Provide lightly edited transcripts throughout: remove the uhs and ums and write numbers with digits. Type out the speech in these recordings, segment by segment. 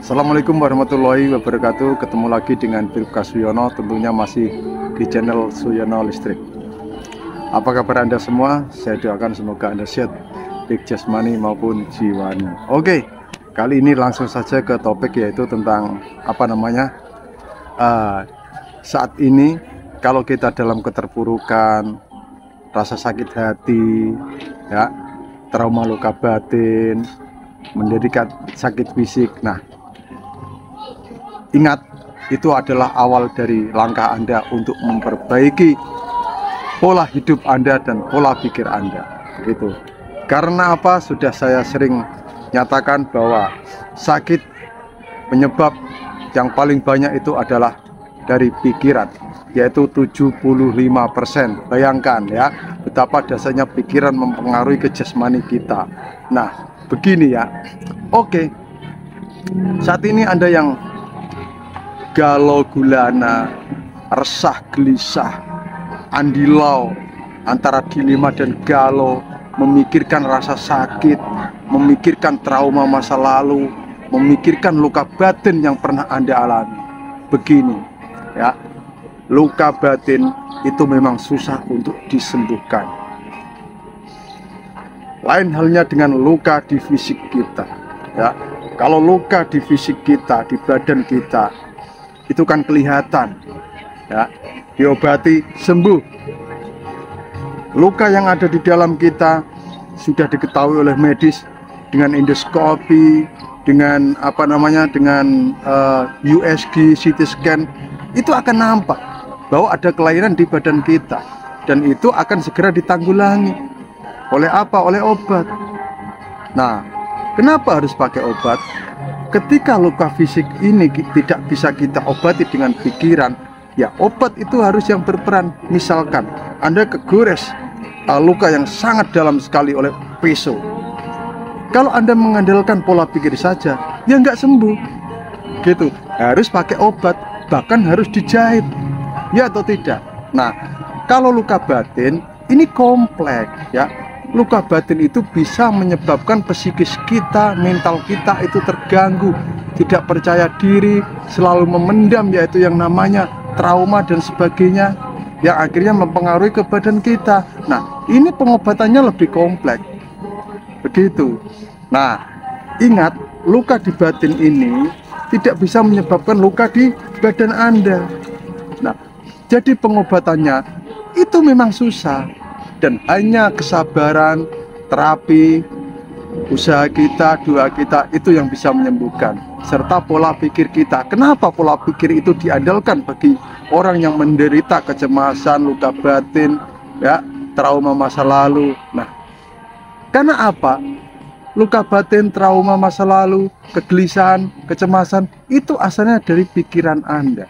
Assalamualaikum warahmatullahi wabarakatuh. Ketemu lagi dengan Bribka Suyono, tentunya masih di channel Suyono Listrik. Apa kabar Anda semua? Saya doakan semoga Anda sehat, baik jasmani maupun jiwani. Oke, kali ini langsung saja ke topik, yaitu tentang saat ini kalau kita dalam keterpurukan, rasa sakit hati, ya, trauma luka batin, menjadi sakit fisik. Nah, ingat, itu adalah awal dari langkah Anda untuk memperbaiki pola hidup Anda dan pola pikir Anda. Gitu. Karena apa? Sudah saya sering nyatakan bahwa sakit penyebab yang paling banyak itu adalah dari pikiran, yaitu 75%. Bayangkan ya, betapa dasarnya pikiran mempengaruhi ke jasmani kita. Nah, begini ya. Oke. Saat ini Anda yang galau gulana, resah gelisah, andilau, antara dilema dan galau, memikirkan rasa sakit, memikirkan trauma masa lalu, memikirkan luka batin yang pernah Anda alami. Begini ya, luka batin itu memang susah untuk disembuhkan. Lain halnya dengan luka di fisik kita ya. Kalau luka di fisik kita, di badan kita, itu kan kelihatan ya, diobati sembuh. Luka yang ada di dalam kita sudah diketahui oleh medis dengan endoskopi, dengan dengan USG, CT scan, itu akan nampak bahwa ada kelainan di badan kita, dan itu akan segera ditanggulangi oleh apa? Oleh obat. Nah, kenapa harus pakai obat? Ketika luka fisik ini tidak bisa kita obati dengan pikiran, ya obat itu harus yang berperan. Misalkan Anda kegores luka yang sangat dalam sekali oleh pisau, kalau Anda mengandalkan pola pikir saja, ya nggak sembuh. Gitu, harus pakai obat, bahkan harus dijahit, ya atau tidak? Nah, kalau luka batin ini kompleks ya. Luka batin itu bisa menyebabkan psikis kita, mental kita itu terganggu, tidak percaya diri, selalu memendam, yaitu yang namanya trauma dan sebagainya, yang akhirnya mempengaruhi ke badan kita. Nah, ini pengobatannya lebih kompleks. Begitu. Nah, ingat, luka di batin ini tidak bisa menyebabkan luka di badan Anda. Nah, jadi pengobatannya itu memang susah. Dan hanya kesabaran, terapi, usaha kita, doa kita, itu yang bisa menyembuhkan. Serta pola pikir kita. Kenapa pola pikir itu diandalkan bagi orang yang menderita kecemasan, luka batin, ya, trauma masa lalu? Nah, karena apa? Luka batin, trauma masa lalu, kegelisahan, kecemasan, itu asalnya dari pikiran Anda.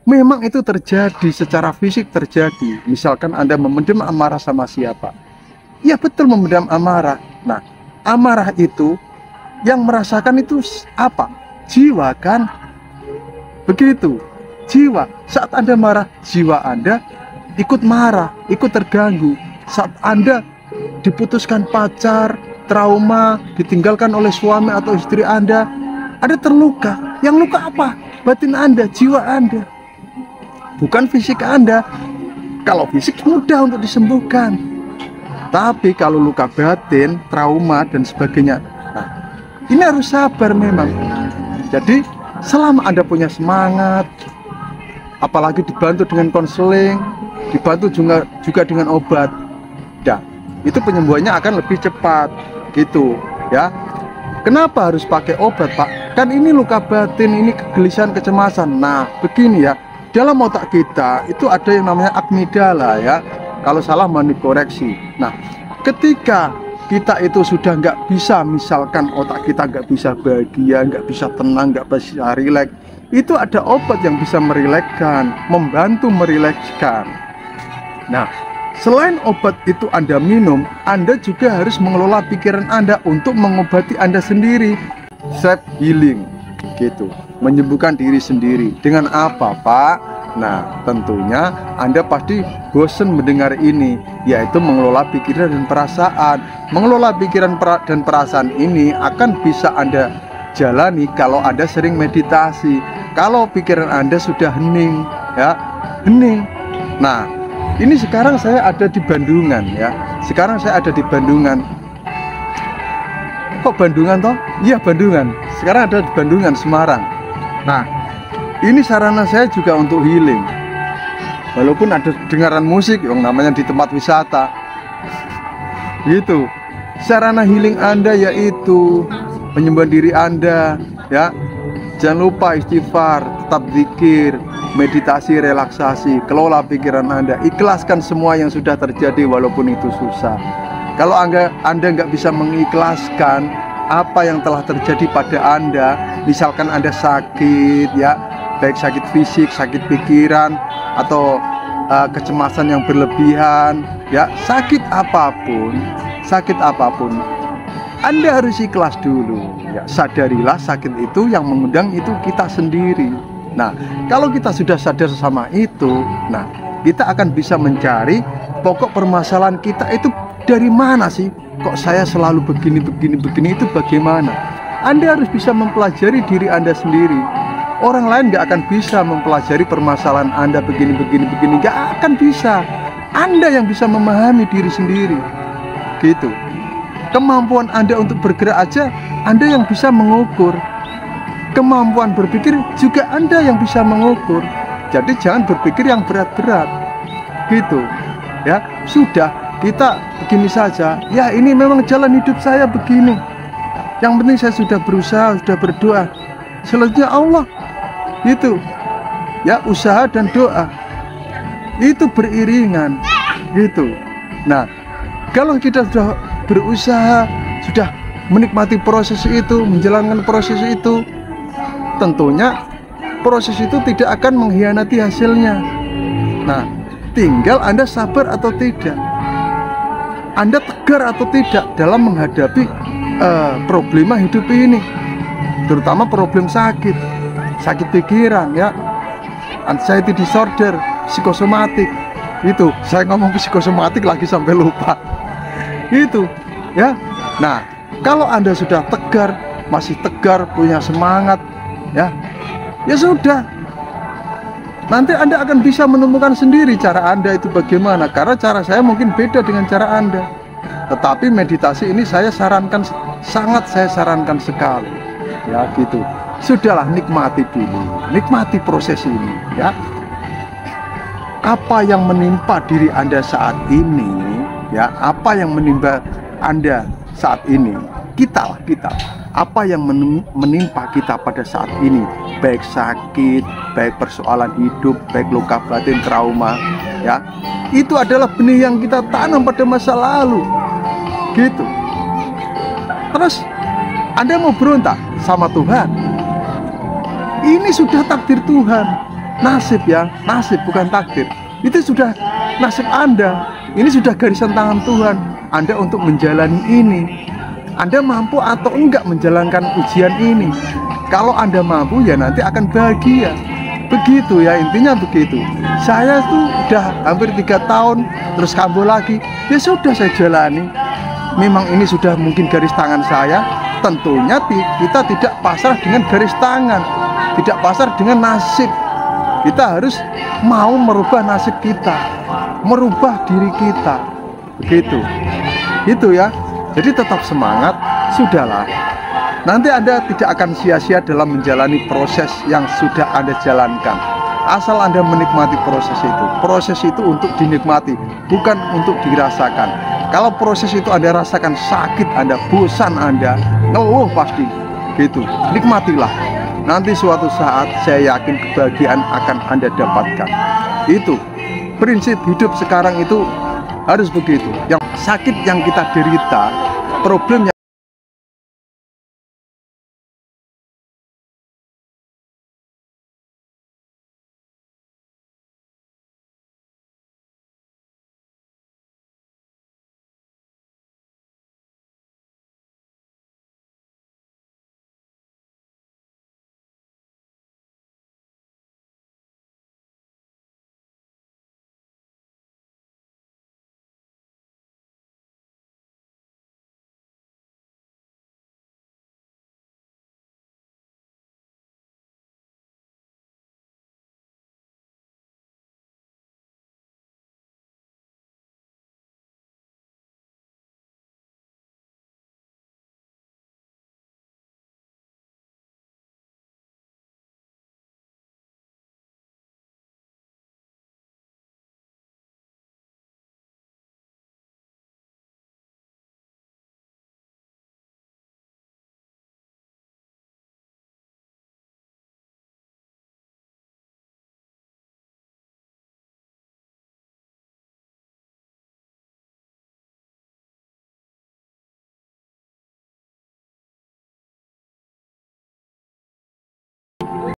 Memang itu terjadi secara fisik terjadi. Misalkan Anda memendam amarah sama siapa, ya betul, memendam amarah. Nah, amarah itu yang merasakan itu apa? Jiwa kan? Begitu, jiwa. Saat Anda marah, jiwa Anda ikut marah, ikut terganggu. Saat Anda diputuskan pacar, trauma, ditinggalkan oleh suami atau istri Anda terluka. Yang luka apa? Batin Anda, jiwa Anda, bukan fisik Anda. Kalau fisik mudah untuk disembuhkan, tapi kalau luka batin, trauma dan sebagainya, nah, ini harus sabar memang. Jadi selama Anda punya semangat, apalagi dibantu dengan konseling, dibantu juga dengan obat, nah, itu penyembuhannya akan lebih cepat. Gitu ya. Kenapa harus pakai obat, Pak? Kan ini luka batin, ini kegelisahan, kecemasan. Nah, begini ya, dalam otak kita itu ada yang namanya amigdala ya. Kalau salah mau dikoreksi. Nah, ketika kita itu sudah nggak bisa, misalkan otak kita nggak bisa bahagia, nggak bisa tenang, nggak bisa rileks, itu ada obat yang bisa merilekskan, membantu merilekskan. Nah, selain obat itu Anda minum, Anda juga harus mengelola pikiran Anda untuk mengobati Anda sendiri. Self healing gitu, menyembuhkan diri sendiri. Dengan apa, Pak? Nah, tentunya Anda pasti bosan mendengar ini, yaitu mengelola pikiran dan perasaan. Mengelola pikiran dan perasaan ini akan bisa Anda terjalani kalau Anda sering meditasi. Kalau pikiran Anda sudah hening, ya, hening. Nah, ini sekarang saya ada di Bandungan, ya. Sekarang saya ada di Bandungan. Kok Bandungan toh? Iya, Bandungan. Sekarang ada di Bandungan, Semarang. Nah, ini sarana saya juga untuk healing. Walaupun ada dengaran musik, yang namanya di tempat wisata. Gitu. Sarana healing Anda yaitu menyembah diri Anda, ya. Jangan lupa istighfar, tetap zikir, meditasi, relaksasi, kelola pikiran Anda, ikhlaskan semua yang sudah terjadi walaupun itu susah. Kalau Anda nggak bisa mengikhlaskan apa yang telah terjadi pada Anda, misalkan Anda sakit, ya, baik sakit fisik, sakit pikiran, atau kecemasan yang berlebihan, ya, sakit apapun, Anda harus ikhlas dulu, ya. Sadarilah sakit itu yang mengundang itu kita sendiri. Nah, kalau kita sudah sadar sama itu, nah, kita akan bisa mencari pokok permasalahan kita itu dari mana sih? Kok saya selalu begini itu bagaimana? Anda harus bisa mempelajari diri Anda sendiri. Orang lain nggak akan bisa mempelajari permasalahan Anda begini, nggak akan bisa. Anda yang bisa memahami diri sendiri, gitu. Kemampuan Anda untuk bergerak aja, Anda yang bisa mengukur. Kemampuan berpikir juga Anda yang bisa mengukur. Jadi jangan berpikir yang berat-berat, gitu. Ya, sudah, kita begini saja. Ya, ini memang jalan hidup saya begini. Yang penting saya sudah berusaha, sudah berdoa. Selanjutnya Allah, gitu. Ya, usaha dan doa itu beriringan, gitu. Nah, kalau kita sudah berusaha, sudah menikmati proses itu, menjalankan proses itu, tentunya proses itu tidak akan mengkhianati hasilnya. Nah, tinggal Anda sabar atau tidak, Anda tegar atau tidak dalam menghadapi problema hidup ini, terutama problem sakit pikiran, ya, anxiety disorder, psikosomatik. Itu saya ngomong psikosomatik lagi sampai lupa. Itu, ya. Nah, kalau Anda sudah tegar, masih tegar, punya semangat, ya sudah. Nanti Anda akan bisa menemukan sendiri cara Anda itu bagaimana. Karena cara saya mungkin beda dengan cara Anda. Tetapi meditasi ini saya sarankan, sangat saya sarankan sekali, ya, gitu. Sudahlah, nikmati dulu, nikmati proses ini, ya. Apa yang menimpa diri Anda saat ini, ya, apa yang menimpa Anda saat ini, kita, apa yang menimpa kita pada saat ini, baik sakit, baik persoalan hidup, baik luka batin, trauma, ya, itu adalah benih yang kita tanam pada masa lalu, gitu. Terus Anda mau berontak sama Tuhan, ini sudah takdir Tuhan, nasib, ya, nasib bukan takdir. Itu sudah nasib Anda. Ini sudah garisan tangan Tuhan Anda untuk menjalani ini. Anda mampu atau enggak menjalankan ujian ini. Kalau Anda mampu, ya nanti akan bahagia. Begitu, ya, intinya begitu. Saya tuh udah hampir 3 tahun terus kambuh lagi. Ya sudah, saya jalani. Memang ini sudah mungkin garis tangan saya. Tentunya kita tidak pasrah dengan garis tangan, tidak pasrah dengan nasib. Kita harus mau merubah nasib kita, merubah diri kita, begitu. Itu, ya. Jadi tetap semangat, sudahlah. Nanti Anda tidak akan sia-sia dalam menjalani proses yang sudah Anda jalankan. Asal Anda menikmati proses itu. Proses itu untuk dinikmati, bukan untuk dirasakan. Kalau proses itu Anda rasakan sakit, Anda bosan, Anda ngeluh pasti, gitu. Nikmatilah. Nanti suatu saat saya yakin kebahagiaan akan Anda dapatkan. Itu prinsip hidup sekarang, itu harus begitu. Yang sakit yang kita derita, problem